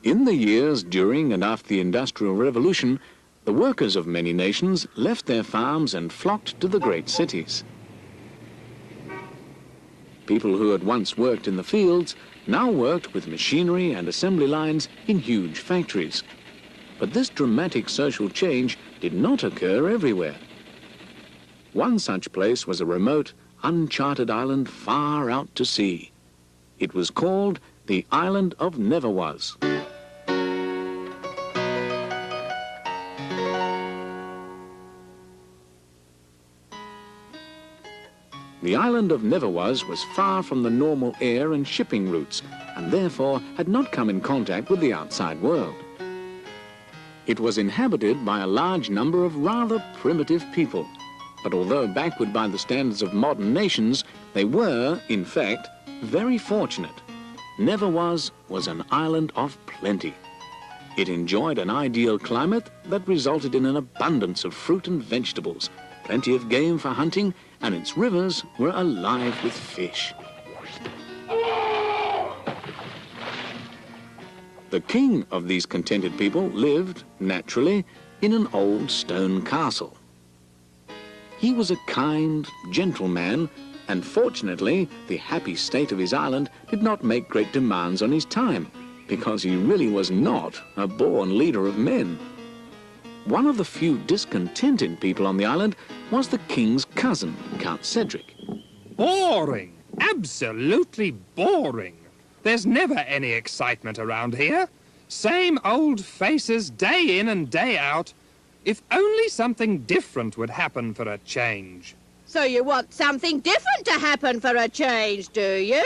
In the years during and after the Industrial Revolution, the workers of many nations left their farms and flocked to the great cities. People who had once worked in the fields now worked with machinery and assembly lines in huge factories. But this dramatic social change did not occur everywhere. One such place was a remote, uncharted island far out to sea. It was called the Island of Nevawuz. The island of Nevawuz was far from the normal air and shipping routes, and therefore had not come in contact with the outside world. It was inhabited by a large number of rather primitive people, but although backward by the standards of modern nations, they were, in fact, very fortunate. Nevawuz was an island of plenty. It enjoyed an ideal climate that resulted in an abundance of fruit and vegetables, plenty of game for hunting, and its rivers were alive with fish. The king of these contented people lived, naturally, in an old stone castle. He was a kind, gentle man, and fortunately, the happy state of his island did not make great demands on his time, because he really was not a born leader of men. One of the few discontented people on the island was the king's cousin, Count Cedric. Boring! Absolutely boring! There's never any excitement around here. Same old faces day in and day out. If only something different would happen for a change. So you want something different to happen for a change, do you?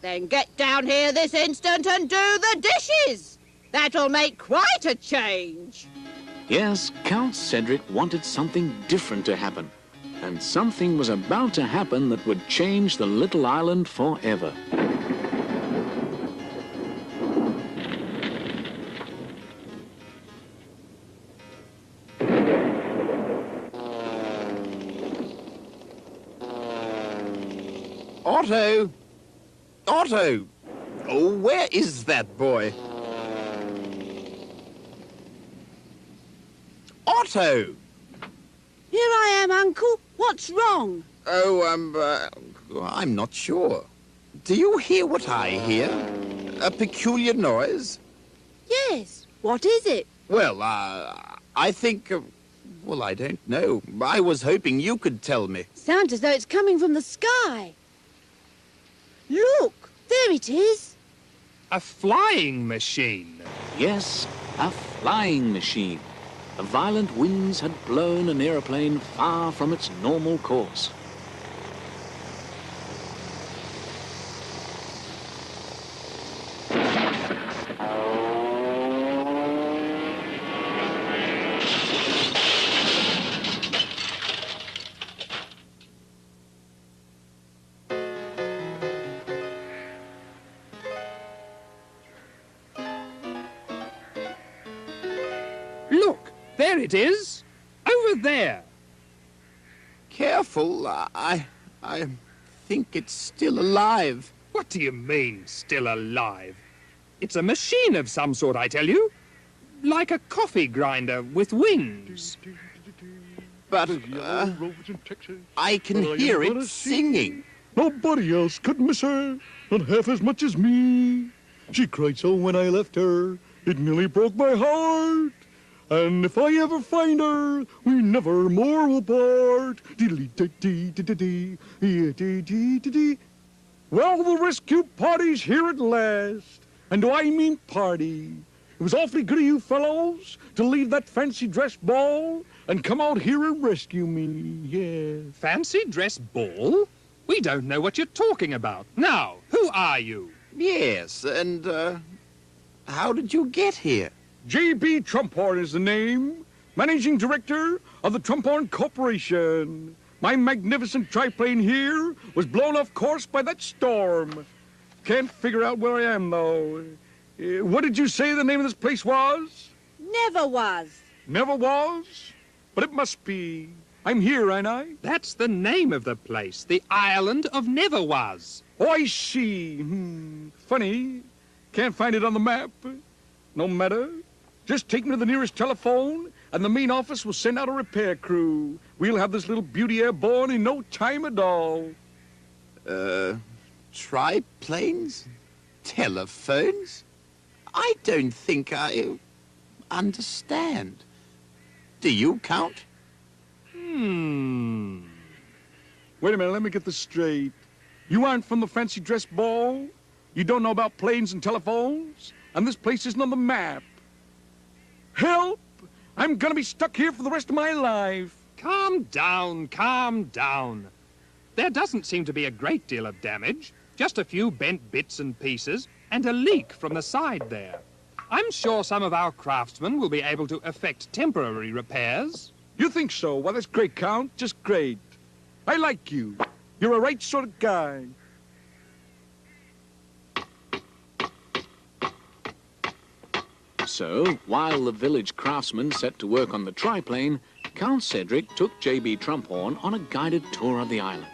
Then get down here this instant and do the dishes. That'll make quite a change. Yes, Count Cedric wanted something different to happen, and something was about to happen that would change the little island forever. Otto! Otto! Oh, where is that boy? Otto! Here I am, Uncle. What's wrong? Oh, I'm not sure. Do you hear what I hear? A peculiar noise? Yes. What is it? Well, I think... well, I don't know. I was hoping you could tell me. Sounds as though it's coming from the sky. Look, there it is. A flying machine. Yes, a flying machine. The violent winds had blown an aeroplane far from its normal course. Look, there it is. Over there. Careful, I think it's still alive. What do you mean, still alive? It's a machine of some sort, I tell you. Like a coffee grinder with wings. But, I can hear it singing. Nobody else could miss her, not half as much as me. She cried so when I left her, it nearly broke my heart. And if I ever find her, we never more will part. Well, the rescue party's here at last. And do I mean party? It was awfully good of you fellows to leave that fancy dress ball and come out here and rescue me, yeah. Fancy dress ball? We don't know what you're talking about. Now, who are you? Yes, and, how did you get here? J.B. Trumphorn is the name, managing director of the Trumphorn Corporation. My magnificent triplane here was blown off course by that storm. Can't figure out where I am, though. What did you say the name of this place was? Nevawuz. Nevawuz? But it must be. I'm here, ain't I? That's the name of the place, the Island of Nevawuz. Oh, I see. Funny. Can't find it on the map. No matter. Just take me to the nearest telephone, and the main office will send out a repair crew. We'll have this little beauty airborne in no time at all. Triplanes? Telephones? I don't think I understand. Do you, Count? Wait a minute, let me get this straight. You aren't from the fancy dress ball? You don't know about planes and telephones? And this place isn't on the map? Help! I'm gonna be stuck here for the rest of my life. Calm down, calm down. There doesn't seem to be a great deal of damage. Just a few bent bits and pieces, and a leak from the side there. I'm sure some of our craftsmen will be able to effect temporary repairs. You think so? Well, that's great, Count. Just great. I like you. You're a right sort of guy. So, while the village craftsmen set to work on the triplane, Count Cedric took J.B. Trumphorn on a guided tour of the island.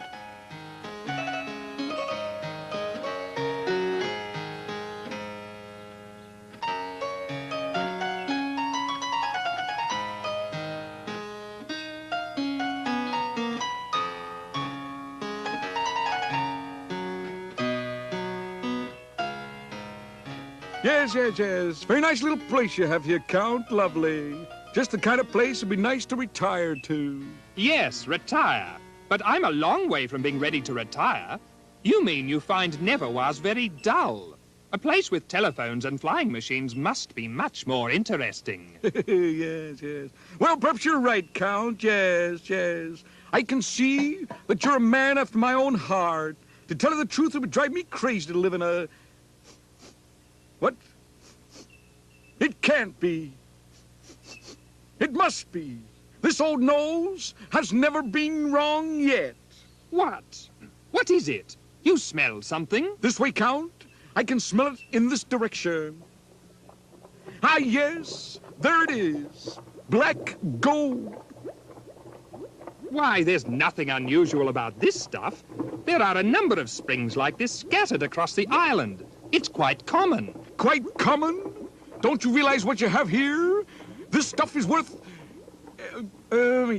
Yes. Very nice little place you have here, Count. Lovely. Just the kind of place it'd be nice to retire to. Yes, retire. But I'm a long way from being ready to retire. You mean you find Nevawuz very dull? A place with telephones and flying machines must be much more interesting. Yes. Well, perhaps you're right, Count. Yes. I can see that you're a man after my own heart. To tell you the truth, it would drive me crazy to live in a... What? It can't be. It must be. This old nose has never been wrong yet. What? What is it? You smell something? This way, Count. I can smell it in this direction. Ah, yes. There it is. Black gold. Why, there's nothing unusual about this stuff. There are a number of springs like this scattered across the island. It's quite common. Quite common? Don't you realize what you have here? This stuff is worth...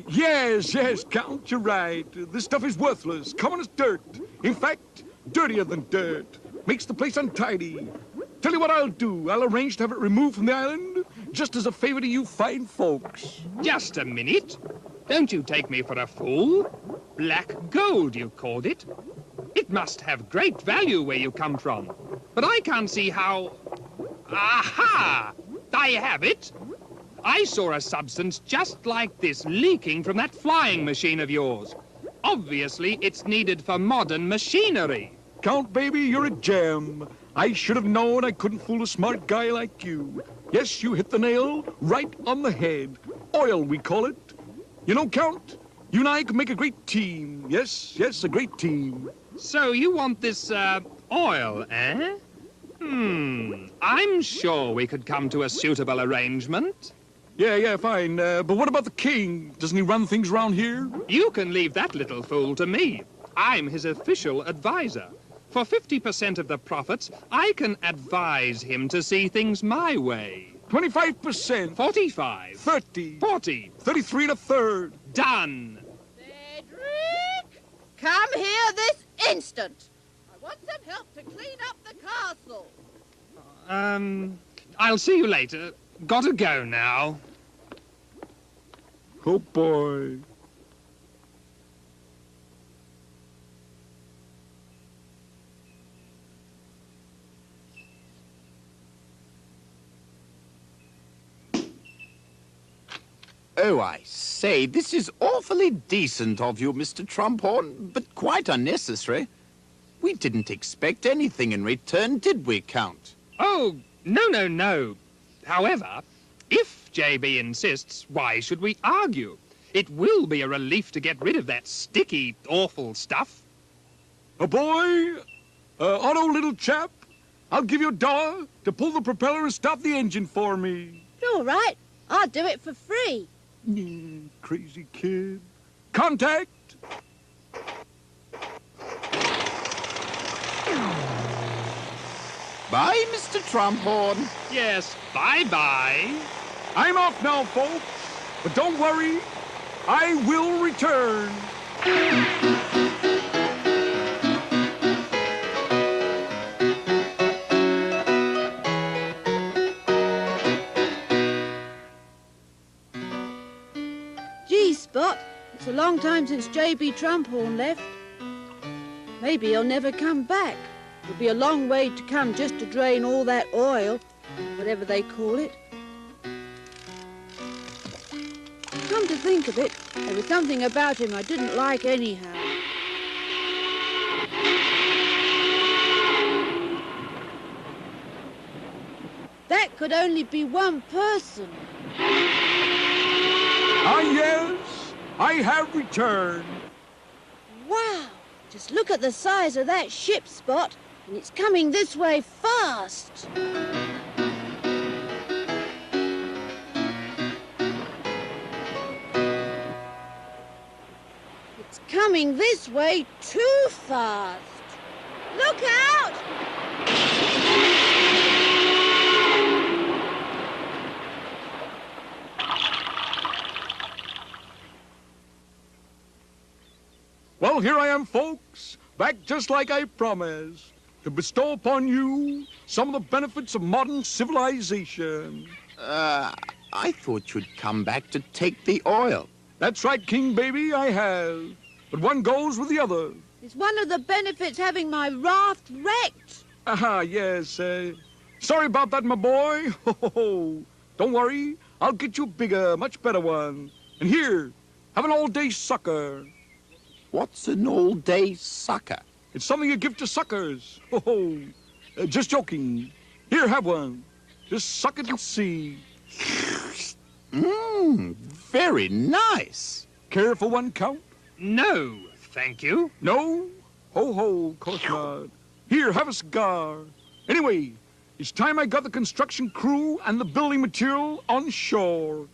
yes, Count, you're right. This stuff is worthless, common as dirt. In fact, dirtier than dirt. Makes the place untidy. Tell you what I'll do. I'll arrange to have it removed from the island, just as a favor to you fine folks. Just a minute. Don't you take me for a fool. Black gold, you called it. It must have great value where you come from. But I can't see how... Aha! I have it. I saw a substance just like this leaking from that flying machine of yours. Obviously, it's needed for modern machinery. Count, baby, you're a gem. I should have known I couldn't fool a smart guy like you. Yes, you hit the nail right on the head. Oil, we call it. You know, Count, you and I could make a great team. Yes, a great team. So you want this, oil, eh? I'm sure we could come to a suitable arrangement. Yeah, fine. But what about the king? Doesn't he run things around here? You can leave that little fool to me. I'm his official advisor. For 50% of the profits, I can advise him to see things my way. 25%. 45. 30. 40. 33 1/3. Done. Cedric, come here this instant. I want some help to clean up the castle. I'll see you later. Gotta go now. Oh, boy. Oh, I say, this is awfully decent of you, Mr. Trumphorn, but quite unnecessary. We didn't expect anything in return, did we, Count? Oh, no. However, if JB insists, why should we argue? It will be a relief to get rid of that sticky, awful stuff. A boy, Otto, little chap, I'll give you $1 to pull the propeller and stop the engine for me. All right, I'll do it for free. Crazy kid. Contact! Bye, Mr. Trumphorn. Yes, bye-bye. I'm off now, folks. But don't worry, I will return. Gee, Spot, it's a long time since J.B. Trumphorn left. Maybe he'll never come back. It'll be a long way to come just to drain all that oil, whatever they call it. Come to think of it, there was something about him I didn't like anyhow. That could only be one person. Ah, yes, I have returned. Wow! Just look at the size of that ship, Spot, and it's coming this way fast. It's coming this way too fast. Look out! Well, here I am, folks, back just like I promised, to bestow upon you some of the benefits of modern civilization. I thought you'd come back to take the oil. That's right, King Baby, I have. But one goes with the other. It's one of the benefits having my raft wrecked. Aha, yes. Sorry about that, my boy. Ho, ho, ho. Don't worry, I'll get you a bigger, much better one. And here, have an all-day sucker. What's an all-day sucker? It's something you give to suckers. Ho, ho. Just joking. Here, have one. Just suck it and see. Very nice. Care for one, Count? No, thank you. No? Ho, ho, of course not. Here, have a cigar. Anyway, it's time I got the construction crew and the building material on shore.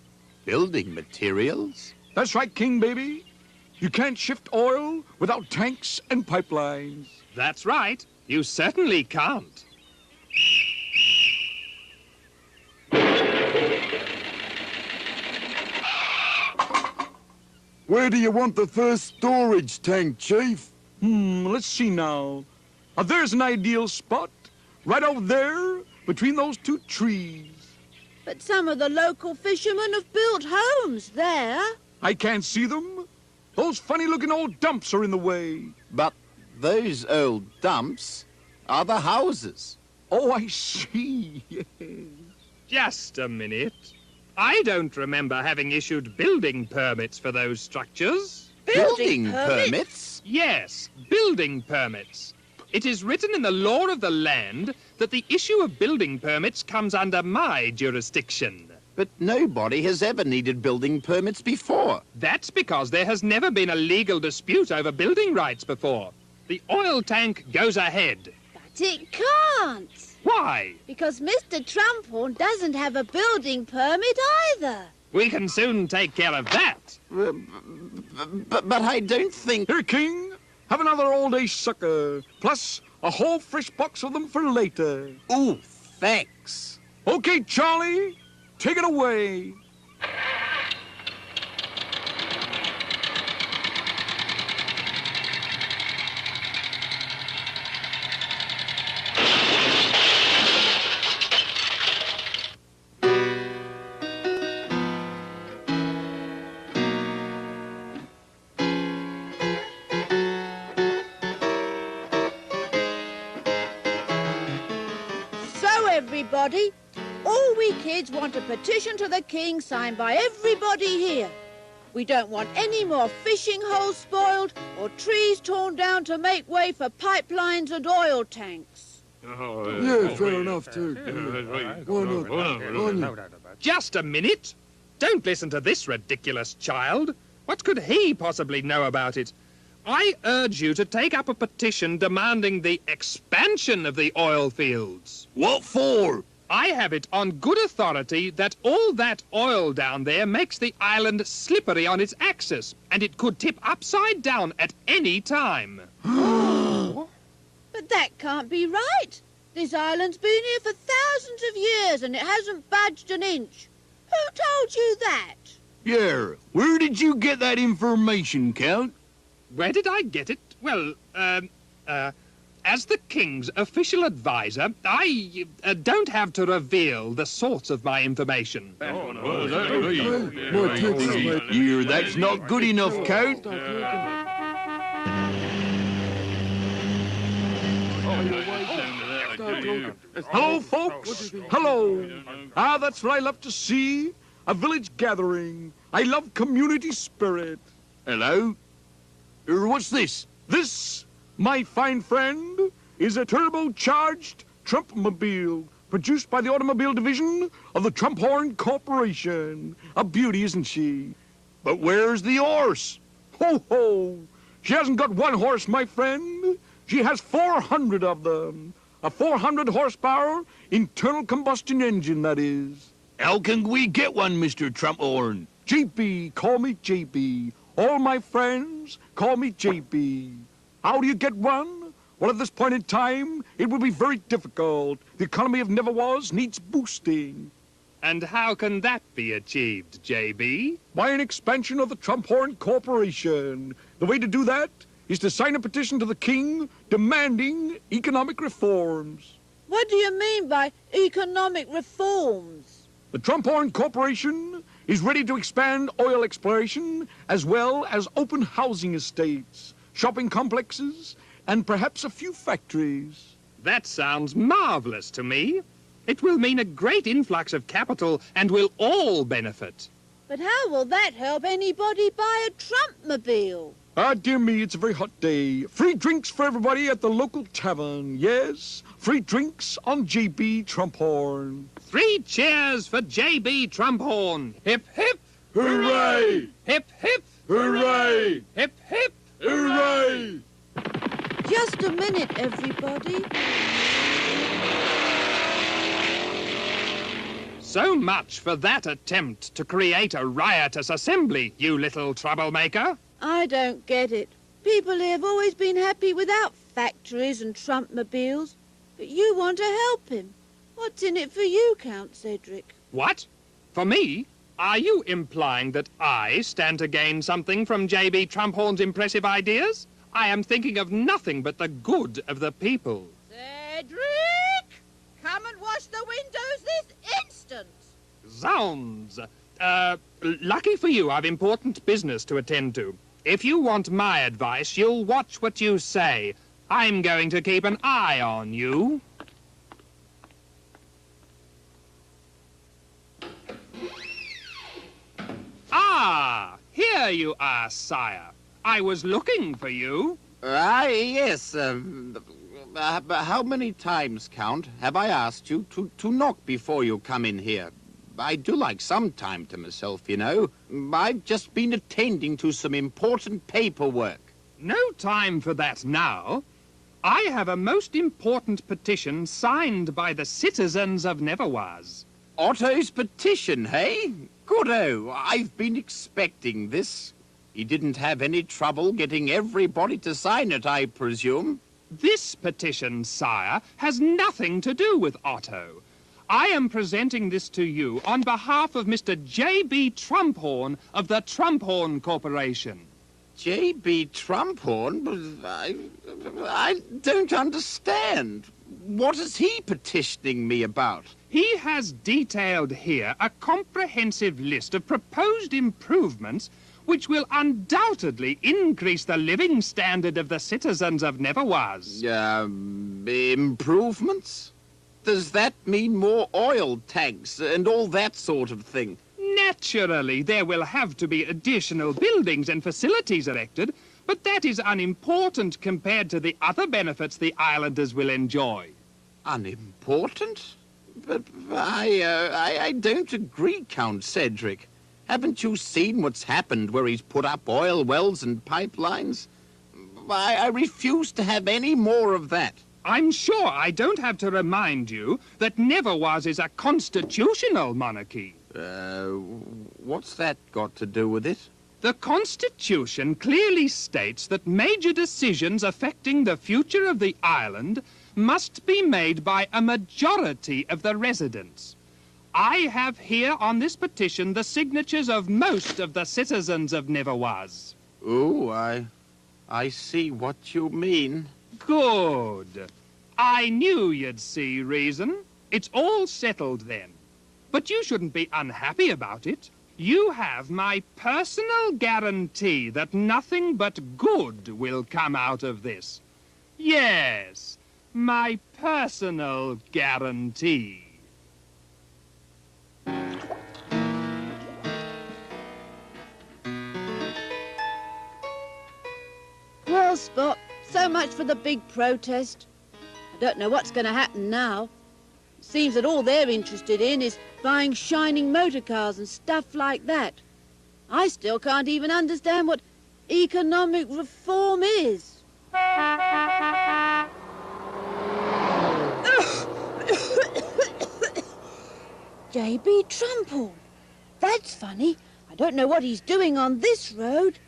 Building materials? That's right, King Baby. You can't shift oil without tanks and pipelines. That's right. You certainly can't. Where do you want the first storage tank, Chief? Let's see now. There's an ideal spot. Right over there, between those two trees. But some of the local fishermen have built homes there. I can't see them. Those funny-looking old dumps are in the way. But those old dumps are the houses. Oh, I see. Just a minute. I don't remember having issued building permits for those structures. Building permits? Yes, building permits. It is written in the law of the land that the issue of building permits comes under my jurisdiction. But nobody has ever needed building permits before. That's because there has never been a legal dispute over building rights before. The oil tank goes ahead. But it can't. Why? Because Mr. Trumphorn doesn't have a building permit either. We can soon take care of that. But I don't think... Here, King, have another all-day sucker, plus a whole fresh box of them for later. Ooh, thanks. Okay, Charlie, take it away. Everybody, all we kids want a petition to the king signed by everybody here. We don't want any more fishing holes spoiled or trees torn down to make way for pipelines and oil tanks. Yeah, fair enough, too. Why not? Just a minute. Don't listen to this ridiculous child. What could he possibly know about it? I urge you to take up a petition demanding the expansion of the oil fields. What for? I have it on good authority that all that oil down there makes the island slippery on its axis, and it could tip upside down at any time. But that can't be right. This island's been here for thousands of years and it hasn't budged an inch. Who told you that? Yeah, where did you get that information, Count? Where did I get it? Well, as the King's official advisor, I don't have to reveal the source of my information. Yeah, that's not good enough, Count. Hello, folks. Hello. That's what I love to see. A village gathering. I love community spirit. Hello? What's this? This, my fine friend, is a turbocharged Trumpmobile produced by the automobile division of the Trumphorn Corporation. A beauty, isn't she? But where's the horse? Ho, ho. She hasn't got one horse, my friend. She has 400 of them. A 400 horsepower internal combustion engine, that is. How can we get one, Mr. Trumphorn? JB, call me JB. All my friends call me JB. How do you get one? Well, at this point in time, it will be very difficult. The economy of Nevawuz needs boosting. And how can that be achieved, JB? By an expansion of the Trumphorn Corporation. The way to do that is to sign a petition to the king demanding economic reforms. What do you mean by economic reforms? The Trumphorn Corporation is ready to expand oil exploration as well as open housing estates, shopping complexes, and perhaps a few factories. That sounds marvelous to me. It will mean a great influx of capital and we'll all benefit. But how will that help anybody buy a Trumpmobile? Dear me, it's a very hot day. Free drinks for everybody at the local tavern. Yes, free drinks on JB Trumphorn. 3 cheers for JB Trumphorn. Hip, hip. Hooray! Hip, hip. Hooray! Hip, hip. Hooray! Just a minute, everybody. So much for that attempt to create a riotous assembly, you little troublemaker. I don't get it. People here have always been happy without factories and Trumpmobiles. But you want to help him. What's in it for you, Count Cedric? What? For me? Are you implying that I stand to gain something from JB Trumphorn's impressive ideas? I am thinking of nothing but the good of the people. Cedric! Come and wash the windows this instant! Zounds! Lucky for you, I've important business to attend to. If you want my advice, you'll watch what you say. I'm going to keep an eye on you. Ah, here you are, sire. I was looking for you. Yes. How many times, Count, have I asked you to knock before you come in here? I do like some time to myself, you know. I've just been attending to some important paperwork. No time for that now. I have a most important petition signed by the citizens of Nevawuz. Otto's petition, hey? Goodo, I've been expecting this. He didn't have any trouble getting everybody to sign it, I presume. This petition, sire, has nothing to do with Otto. I am presenting this to you on behalf of Mr. J.B. Trumphorn of the Trumphorn Corporation. J.B. Trumphorn? I don't understand. What is he petitioning me about? He has detailed here a comprehensive list of proposed improvements which will undoubtedly increase the living standard of the citizens of Nevawuz. Improvements? Does that mean more oil tanks and all that sort of thing? Naturally, there will have to be additional buildings and facilities erected, but that is unimportant compared to the other benefits the islanders will enjoy. Unimportant? But I don't agree, Count Cedric. Haven't you seen what's happened where he's put up oil wells and pipelines? I refuse to have any more of that. I'm sure I don't have to remind you that Nevawuz is a constitutional monarchy. What's that got to do with it? The Constitution clearly states that major decisions affecting the future of the island must be made by a majority of the residents. I have here on this petition the signatures of most of the citizens of Nevawuz. Oh, I see what you mean. Good. I knew you'd see reason. It's all settled then. But you shouldn't be unhappy about it. You have my personal guarantee that nothing but good will come out of this. Yes, my personal guarantee. Well, Spot, so much for the big protest. I don't know what's going to happen now. It seems that all they're interested in is buying shining motor cars and stuff like that. I still can't even understand what economic reform is. J.B. Trumphorn. That's funny. I don't know what he's doing on this road.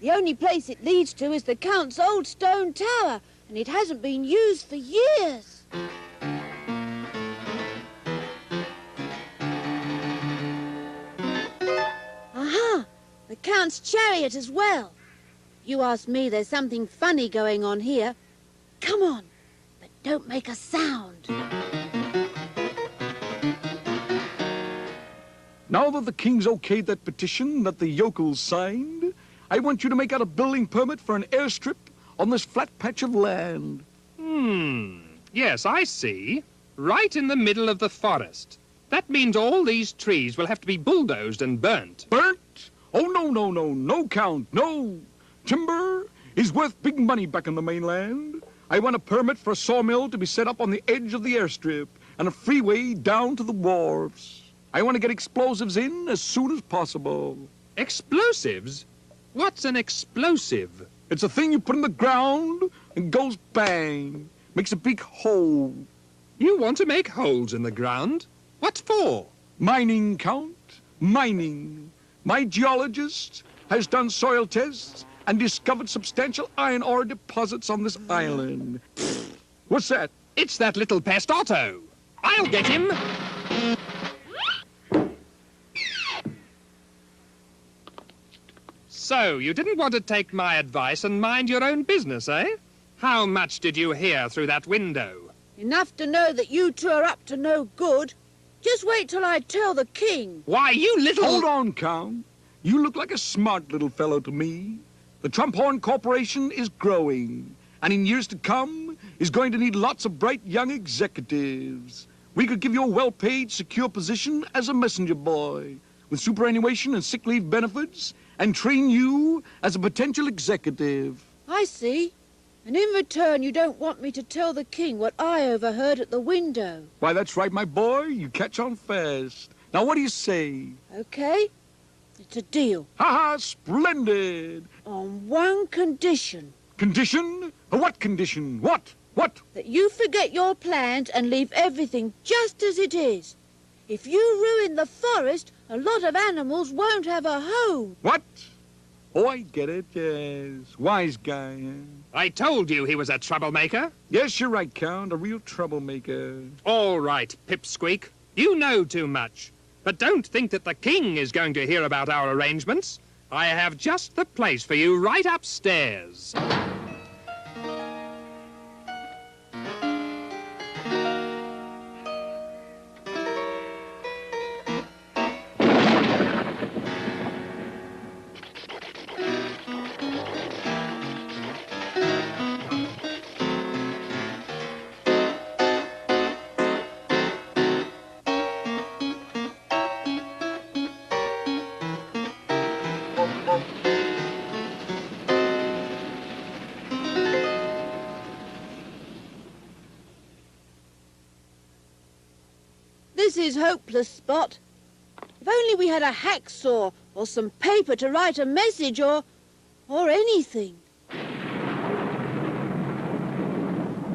The only place it leads to is the Count's old stone tower, and it hasn't been used for years. Aha! The Count's chariot as well. You ask me, there's something funny going on here. Come on, but don't make a sound. Now that the king's okayed that petition that the yokels signed, I want you to make out a building permit for an airstrip on this flat patch of land. Yes, I see. Right in the middle of the forest. That means all these trees will have to be bulldozed and burnt. Burnt? Oh, no, Count, no. Timber is worth big money back in the mainland. I want a permit for a sawmill to be set up on the edge of the airstrip and a freeway down to the wharves. I want to get explosives in as soon as possible. Explosives? What's an explosive? It's a thing you put in the ground and goes bang. Makes a big hole. You want to make holes in the ground? What for? Mining, Count. Mining. My geologist has done soil tests and discovered substantial iron ore deposits on this island. What's that? It's that little pest Otto. I'll get him. So, you didn't want to take my advice and mind your own business, eh? How much did you hear through that window? Enough to know that you two are up to no good. Just wait till I tell the king. Why, you little... Hold on, Count. You look like a smart little fellow to me. The Trumphorn Corporation is growing, and in years to come is going to need lots of bright young executives. We could give you a well-paid, secure position as a messenger boy, with superannuation and sick leave benefits, and train you as a potential executive. I see. And in return, you don't want me to tell the king what I overheard at the window. Why, that's right, my boy. You catch on fast. Now, what do you say? Okay. It's a deal. Ha-ha, splendid. On one condition. Condition? What condition? What? That you forget your plans and leave everything just as it is. If you ruin the forest, a lot of animals won't have a home. What? Oh, I get it, yes. Wise guy, huh? I told you he was a troublemaker. Yes, you're right, Count. A real troublemaker. All right, Pipsqueak. You know too much. But don't think that the king is going to hear about our arrangements. I have just the place for you right upstairs. This is hopeless, Spot. If only we had a hacksaw or some paper to write a message or anything.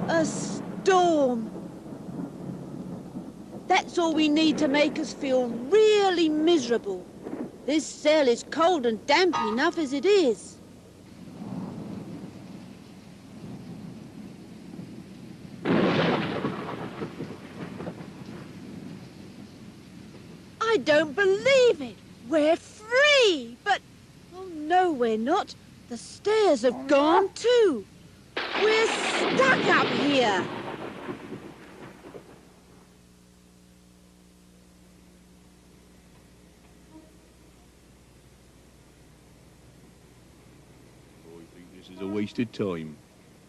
A storm. That's all we need to make us feel really miserable. This cell is cold and damp enough as it is. I don't believe it. We're free, but... Oh, no, we're not. The stairs have gone too. We're stuck up here. I think this is a waste of time.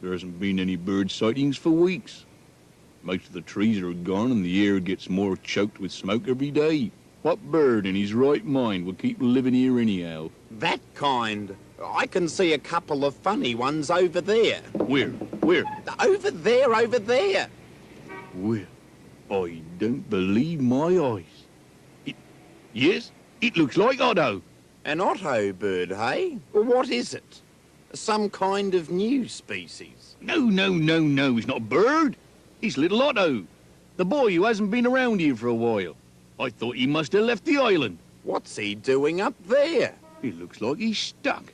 There hasn't been any bird sightings for weeks. Most of the trees are gone and the air gets more choked with smoke every day. What bird in his right mind would keep living here anyhow? That kind. I can see a couple of funny ones over there. Where? Where? Over there, over there. Well, I don't believe my eyes. Yes, it looks like Otto. An Otto bird, hey? What is it? Some kind of new species? No, it's not a bird. It's little Otto, the boy who hasn't been around here for a while. I thought he must have left the island. What's he doing up there? It looks like he's stuck.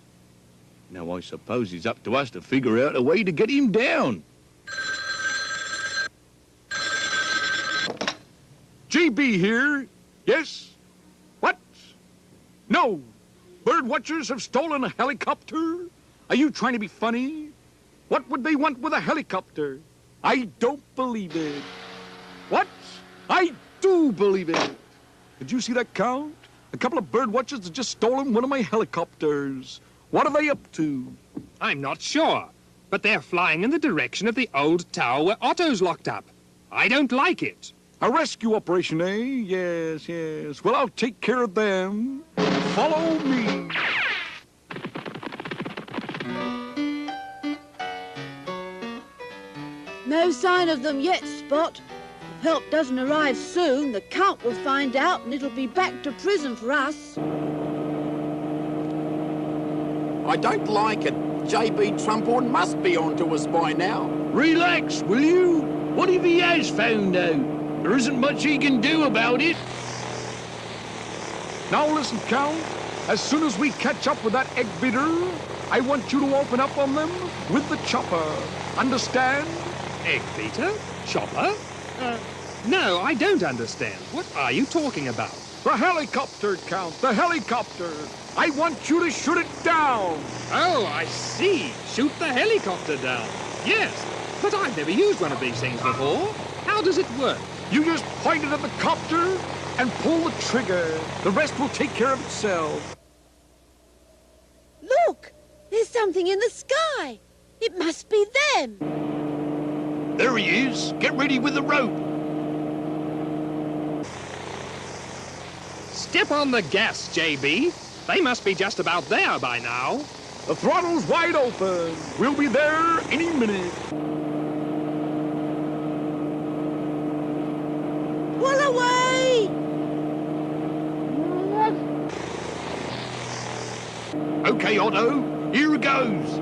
Now, I suppose it's up to us to figure out a way to get him down. GB here. Yes? What? No. Bird watchers have stolen a helicopter? Are you trying to be funny? What would they want with a helicopter? I don't believe it. What? I do believe it. Did you see that, Count? A couple of bird watchers have just stolen one of my helicopters. What are they up to? I'm not sure, but they're flying in the direction of the old tower where Otto's locked up. I don't like it. A rescue operation, eh? Yes, yes. Well, I'll take care of them. Follow me. No sign of them yet, Spot. If help doesn't arrive soon, the Count will find out and it'll be back to prison for us. I don't like it. JB Trumphorn must be onto us by now. Relax, will you? What if he has found out? There isn't much he can do about it. Now listen, Count. As soon as we catch up with that egg beater, I want you to open up on them with the chopper. Understand? Egg beater? Chopper? No, I don't understand. What are you talking about? The helicopter, Count. The helicopter. I want you to shoot it down. Oh, I see. Shoot the helicopter down. Yes, but I've never used one of these things before. How does it work? You just point it at the copter and pull the trigger. The rest will take care of itself. Look! There's something in the sky. It must be them. There he is. Get ready with the rope. Step on the gas, JB. They must be just about there by now. The throttle's wide open. We'll be there any minute. Pull away! Okay, Otto. Here goes.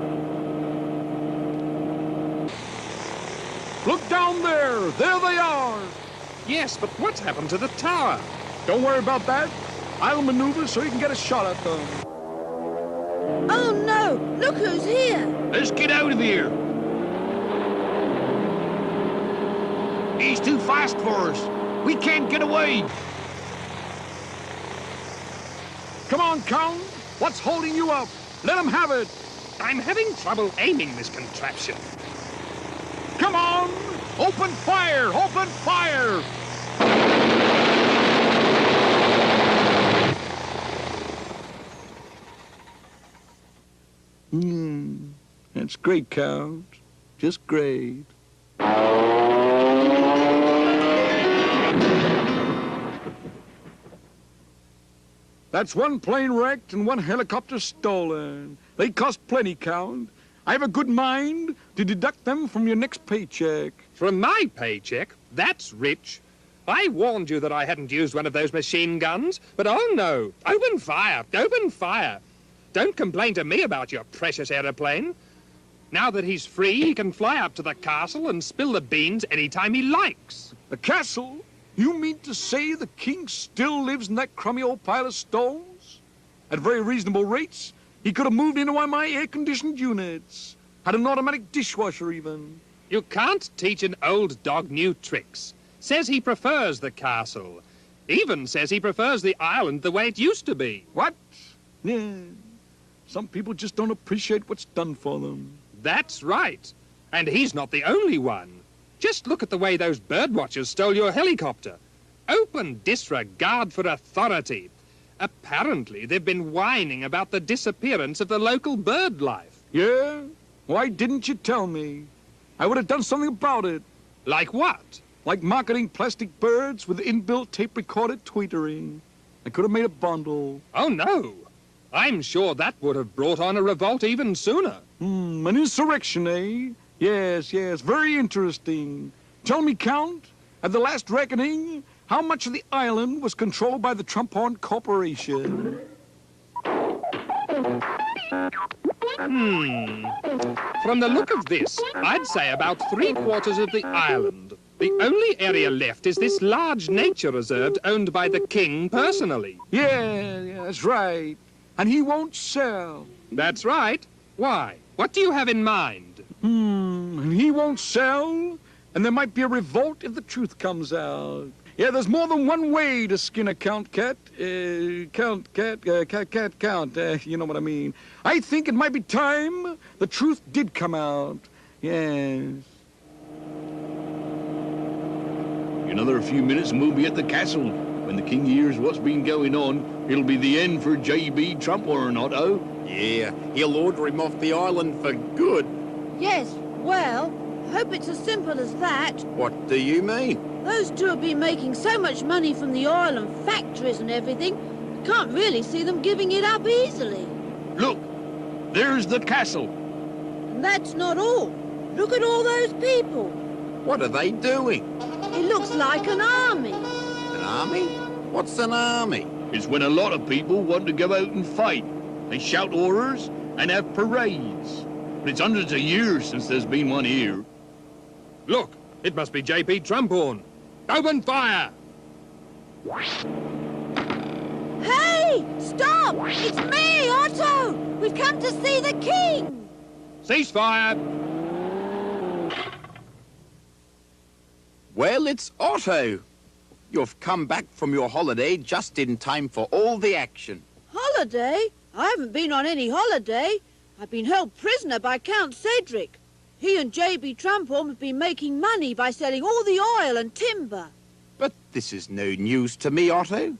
Look down there. There they are. Yes, but what's happened to the tower? Don't worry about that. I'll maneuver so you can get a shot at them. Oh, no! Look who's here! Let's get out of here. He's too fast for us. We can't get away. Come on, Count. What's holding you up? Let him have it. I'm having trouble aiming this contraption. Come on. Open fire. Open fire. That's great, Count. Just great. That's one plane wrecked and one helicopter stolen. They cost plenty, Count. I have a good mind to deduct them from your next paycheck. From my paycheck? That's rich. I warned you that I hadn't used one of those machine guns, but oh no. Open fire. Open fire. Don't complain to me about your precious aeroplane. Now that he's free, he can fly up to the castle and spill the beans anytime he likes. The castle? You mean to say the king still lives in that crummy old pile of stones? At very reasonable rates, he could have moved into one of my air-conditioned units. Had an automatic dishwasher, even. You can't teach an old dog new tricks. Says he prefers the castle. Even says he prefers the island the way it used to be. What? Yeah. Some people just don't appreciate what's done for them. That's right. And he's not the only one. Just look at the way those birdwatchers stole your helicopter. Open disregard for authority. Apparently, they've been whining about the disappearance of the local bird life. Yeah? Why didn't you tell me? I would have done something about it. Like what? Like marketing plastic birds with inbuilt tape-recorded tweetering. I could have made a bundle. Oh, no. I'm sure that would have brought on a revolt even sooner. An insurrection, eh? Yes, very interesting. Tell me, Count, at the last reckoning, how much of the island was controlled by the Trumphorn Corporation? From the look of this, I'd say about 3/4 of the island. The only area left is this large nature reserve owned by the king personally. Yeah, that's right. And he won't sell. That's right. Why? What do you have in mind? And he won't sell, and there might be a revolt if the truth comes out. Yeah, there's more than one way to skin a count cat. You know what I mean. I think it might be time the truth did come out. Yes. Another few minutes and we'll be at the castle. When the king hears what's been going on, it'll be the end for J.B. Trumphorn, Otto. Yeah, he'll order him off the island for good. Yes, well, I hope it's as simple as that. What do you mean? Those two have been making so much money from the oil and factories and everything, I can't really see them giving it up easily. Look, there's the castle. And that's not all. Look at all those people. What are they doing? It looks like an army. An army? What's an army? It's when a lot of people want to go out and fight. They shout orders and have parades. But it's hundreds of years since there's been one here. Look, it must be J.B. Trumphorn. Open fire! Hey! Stop! It's me, Otto! We've come to see the king! Cease fire! Well, it's Otto. You've come back from your holiday just in time for all the action. Holiday? I haven't been on any holiday. I've been held prisoner by Count Cedric. He and J.B. Trumphorn have been making money by selling all the oil and timber. But this is no news to me, Otto.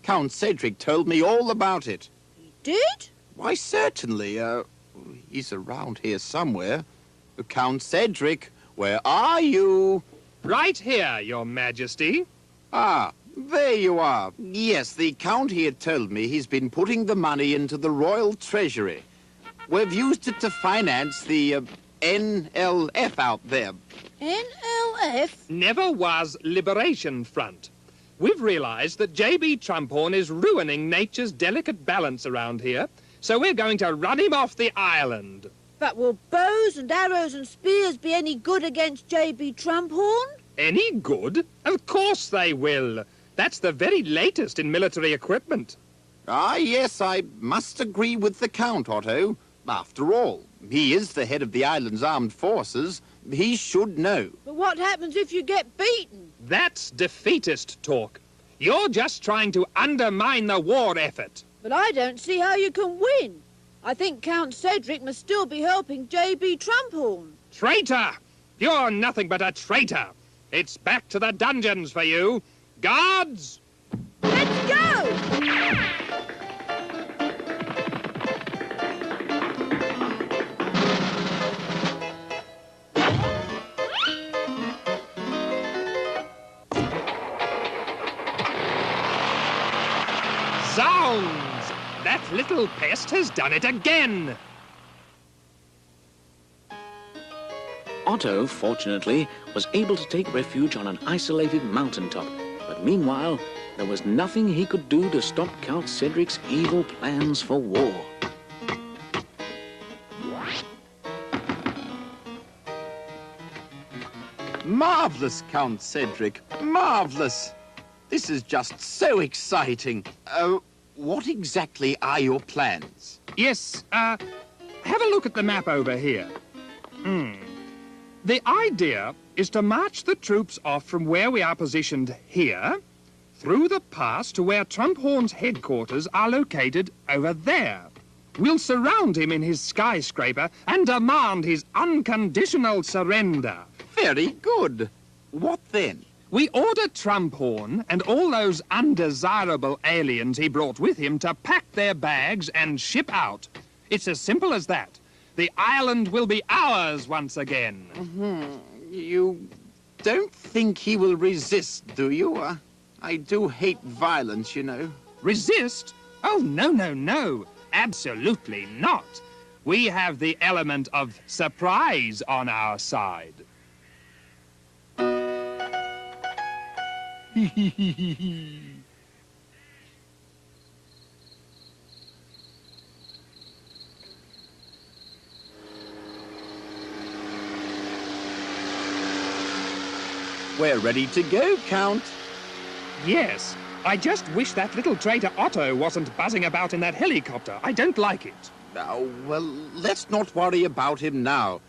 Count Cedric told me all about it. He did? Why, certainly. He's around here somewhere. Count Cedric, where are you? Right here, Your Majesty. Ah, there you are. Yes, the Count here told me he's been putting the money into the royal treasury. We've used it to finance the NLF out there. NLF? Nevawuz Liberation Front. We've realized that J.B. Trumphorn is ruining nature's delicate balance around here, so we're going to run him off the island. But will bows and arrows and spears be any good against J.B. Trumphorn? Any good? Of course they will. That's the very latest in military equipment. Ah, yes, I must agree with the Count, Otto. After all, he is the head of the island's armed forces. He should know. But what happens if you get beaten? That's defeatist talk. You're just trying to undermine the war effort. But I don't see how you can win. I think Count Cedric must still be helping J.B. Trumphorn. Traitor! You're nothing but a traitor. It's back to the dungeons for you. Guards! Let's go! Zounds! That little pest has done it again. Otto, fortunately, was able to take refuge on an isolated mountaintop. But meanwhile, there was nothing he could do to stop Count Cedric's evil plans for war. Marvelous, Count Cedric. Marvelous. This is just so exciting. What exactly are your plans? Yes, have a look at the map over here. The idea is to march the troops off from where we are positioned here, through the pass to where Trumphorn's headquarters are located over there. We'll surround him in his skyscraper and demand his unconditional surrender. Very good. What then? We order Trumphorn and all those undesirable aliens he brought with him to pack their bags and ship out. It's as simple as that. The island will be ours once again. You don't think he will resist, do you? I do hate violence, you know. Resist? Oh, no, no, no. Absolutely not. We have the element of surprise on our side. We're ready to go, Count. Yes, I just wish that little traitor Otto wasn't buzzing about in that helicopter. I don't like it. Oh, well, let's not worry about him now.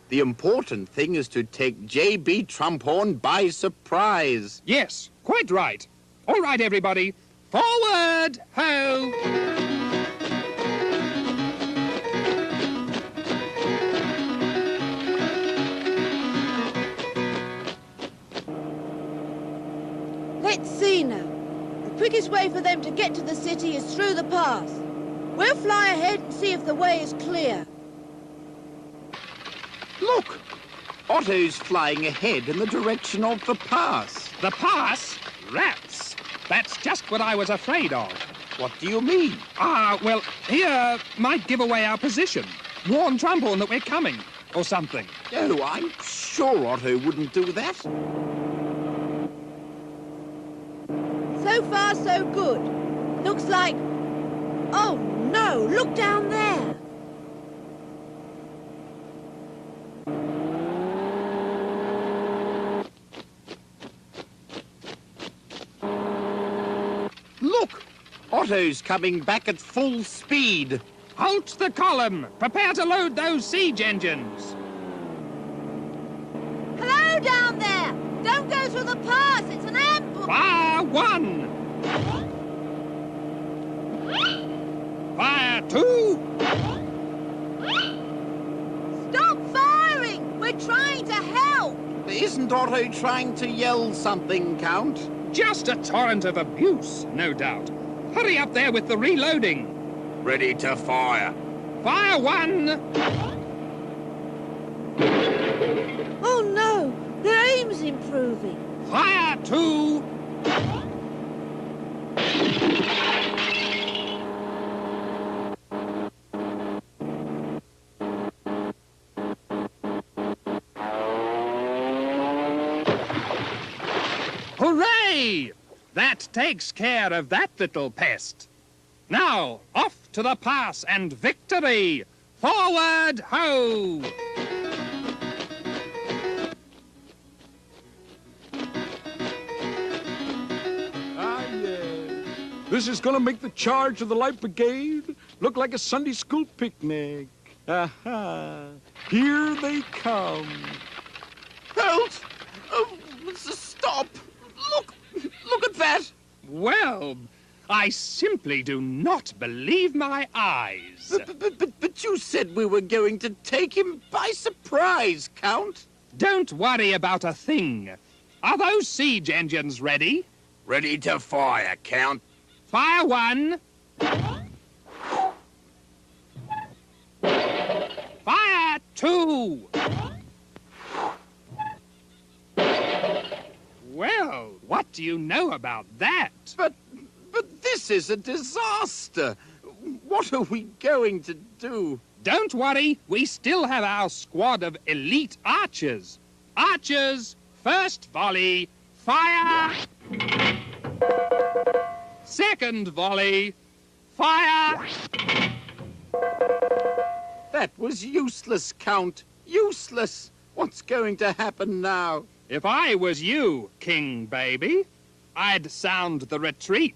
The important thing is to take J.B. Trumphorn by surprise. Yes, quite right. All right, everybody. Forward, ho! Let's see now. The quickest way for them to get to the city is through the pass. We'll fly ahead and see if the way is clear. Look, Otto's flying ahead in the direction of the pass. The pass? Rats. That's just what I was afraid of. What do you mean? Well, here might give away our position. Warn Trumphorn that we're coming, or something. Oh, I'm sure Otto wouldn't do that. So far, so good. Looks like... Oh, no, look down there. Look, Otto's coming back at full speed. Halt the column! Prepare to load those siege engines! Hello down there! Don't go through the pass, it's an ambush! Fire one! Fire two! Stop firing! We're trying to help! Isn't Otto trying to yell something, Count? Just a torrent of abuse, no doubt. Hurry up there with the reloading. Ready to fire. Fire one! Oh no! Their aim's improving. Fire two! Hooray! That takes care of that little pest. Now, off to the pass and victory! Forward, ho! This is going to make the charge of the Light Brigade look like a Sunday school picnic. Aha! Here they come. Halt! Oh, stop! Look at that! Well, I simply do not believe my eyes. But you said we were going to take him by surprise, Count. Don't worry about a thing. Are those siege engines ready? Ready to fire, Count. Fire one. Fire two. Well, what do you know about that? But this is a disaster. What are we going to do? Don't worry, we still have our squad of elite archers. Archers, first volley, fire! Second volley, fire! That was useless, Count. Useless. What's going to happen now? If I was you, King Baby, I'd sound the retreat.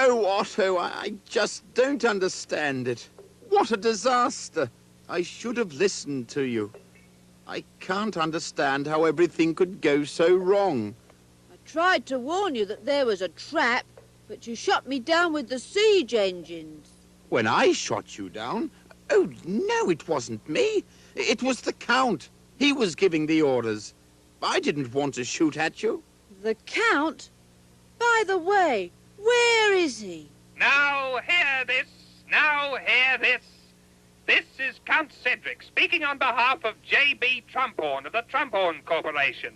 Oh, Otto, I just don't understand it. What a disaster. I should have listened to you. I can't understand how everything could go so wrong. I tried to warn you that there was a trap, but you shot me down with the siege engines. When I shot you down? Oh, no, it wasn't me. It was the Count. He was giving the orders. I didn't want to shoot at you. The Count? By the way, where is he? Now hear this, now hear this. This is Count Cedric speaking on behalf of J.B. Trumphorn of the Trumphorn Corporation.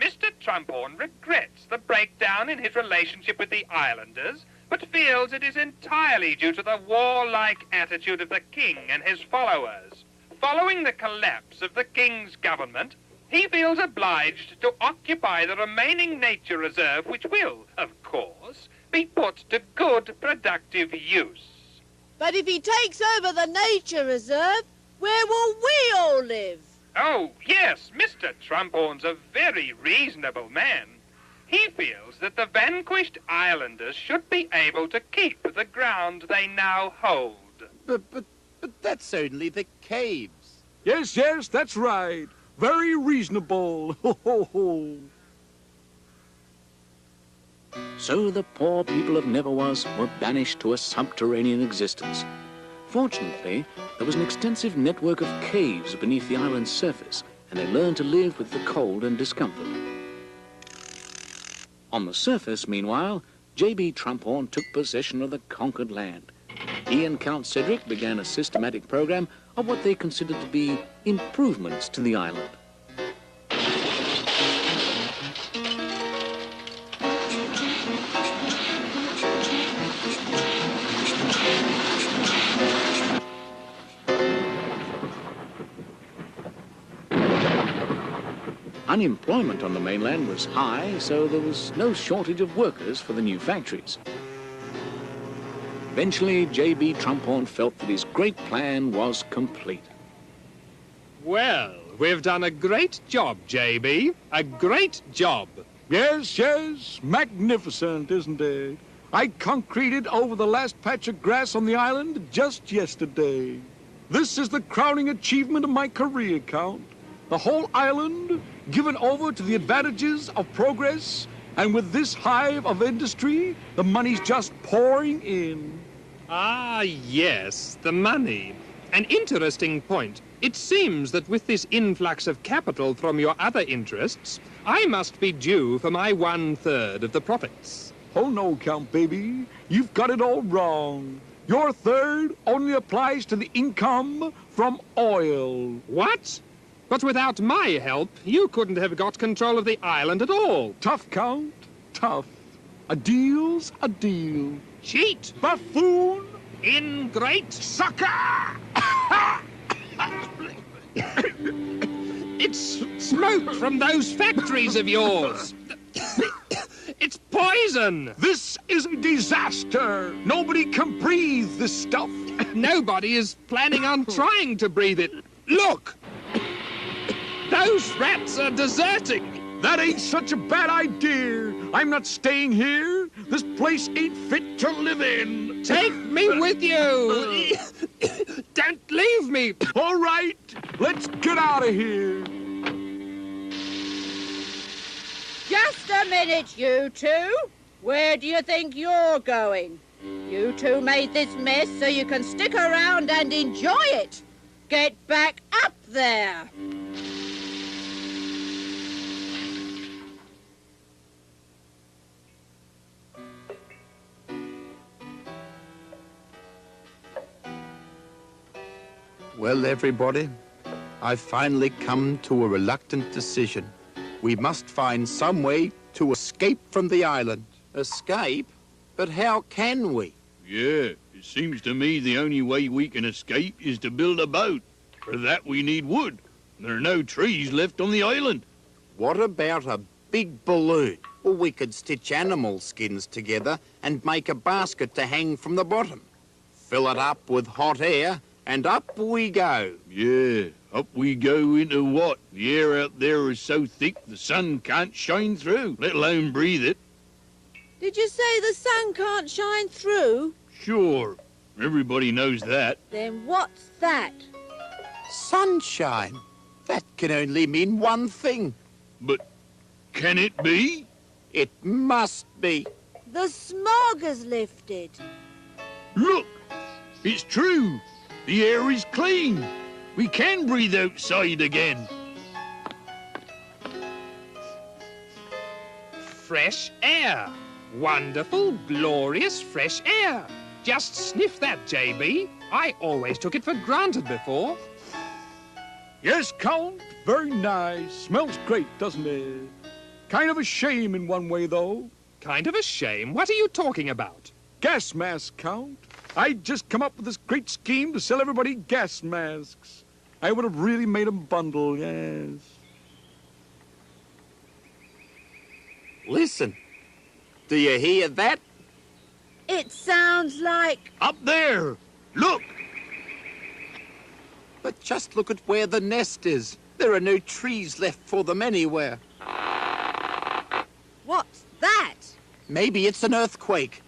Mr. Trumphorn regrets the breakdown in his relationship with the islanders, but feels it is entirely due to the warlike attitude of the king and his followers. Following the collapse of the king's government, he feels obliged to occupy the remaining nature reserve, which will, of course, be put to good, productive use. But if he takes over the nature reserve, where will we all live? Oh, yes, Mr. Trumphorn's a very reasonable man. He feels that the vanquished islanders should be able to keep the ground they now hold. But that's only the caves. Yes, yes, that's right. Very reasonable. Ho, ho, ho. So the poor people of Nevawuz were banished to a subterranean existence. Fortunately, there was an extensive network of caves beneath the island's surface, and they learned to live with the cold and discomfort. On the surface, meanwhile, J.B. Trumphorn took possession of the conquered land. He and Count Cedric began a systematic program of what they considered to be improvements to the island. Unemployment on the mainland was high, so there was no shortage of workers for the new factories. Eventually, J.B. Trumphorn felt that his great plan was complete. Well, we've done a great job, J.B. A great job. Yes, yes, magnificent, isn't it? I concreted over the last patch of grass on the island just yesterday. This is the crowning achievement of my career, Count. The whole island given over to the advantages of progress, and with this hive of industry, the money's just pouring in. Ah, yes, the money. An interesting point. It seems that with this influx of capital from your other interests, I must be due for my 1/3 of the profits. Oh, no, Count Baby. You've got it all wrong. Your third only applies to the income from oil. What? But without my help, you couldn't have got control of the island at all. Tough, Count, tough. A deal's a deal. Cheat! Buffoon! Ingrate! Sucker! It's smoke from those factories of yours. It's poison. This is a disaster. Nobody can breathe this stuff. Nobody is planning on trying to breathe it. Look! Those rats are deserting. That ain't such a bad idea. I'm not staying here. This place ain't fit to live in. Take me with you. Don't leave me. All right, let's get out of here. Just a minute, you two. Where do you think you're going? You two made this mess so you can stick around and enjoy it. Get back up there. Well, everybody, I've finally come to a reluctant decision. We must find some way to escape from the island. Escape? But how can we? Yeah, it seems to me the only way we can escape is to build a boat. For that we need wood. There are no trees left on the island. What about a big balloon? Or we could stitch animal skins together and make a basket to hang from the bottom. Fill it up with hot air, and up we go. Yeah, up we go into what? The air out there is so thick the sun can't shine through, let alone breathe it. Did you say the sun can't shine through? Sure. Everybody knows that. Then what's that? Sunshine. That can only mean one thing. But can it be? It must be. The smog has lifted. Look, it's true. The air is clean. We can breathe outside again. Fresh air. Wonderful, glorious fresh air. Just sniff that, JB. I always took it for granted before. Yes, Count, very nice. Smells great, doesn't it? Kind of a shame in one way, though. Kind of a shame. What are you talking about? Gas mask, Count. I'd just come up with this great scheme to sell everybody gas masks. I would have really made 'em bundle, yes. Listen. Do you hear that? It sounds like... Up there. Look. But just look at where the nest is. There are no trees left for them anywhere. What's that? Maybe it's an earthquake.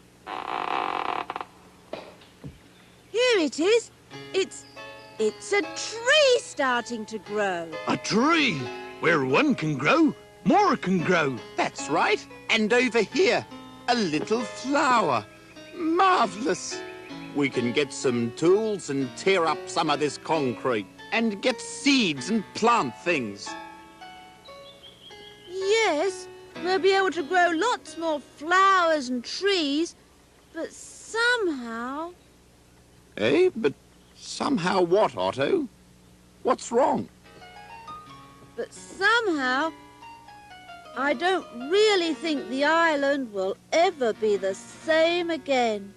Here it is. It's a tree starting to grow. A tree. Where one can grow, more can grow. That's right. And over here, a little flower. Marvelous. We can get some tools and tear up some of this concrete and get seeds and plant things. Yes, we'll be able to grow lots more flowers and trees, but somehow... Eh? But somehow what, Otto? What's wrong? But somehow, I don't really think the island will ever be the same again.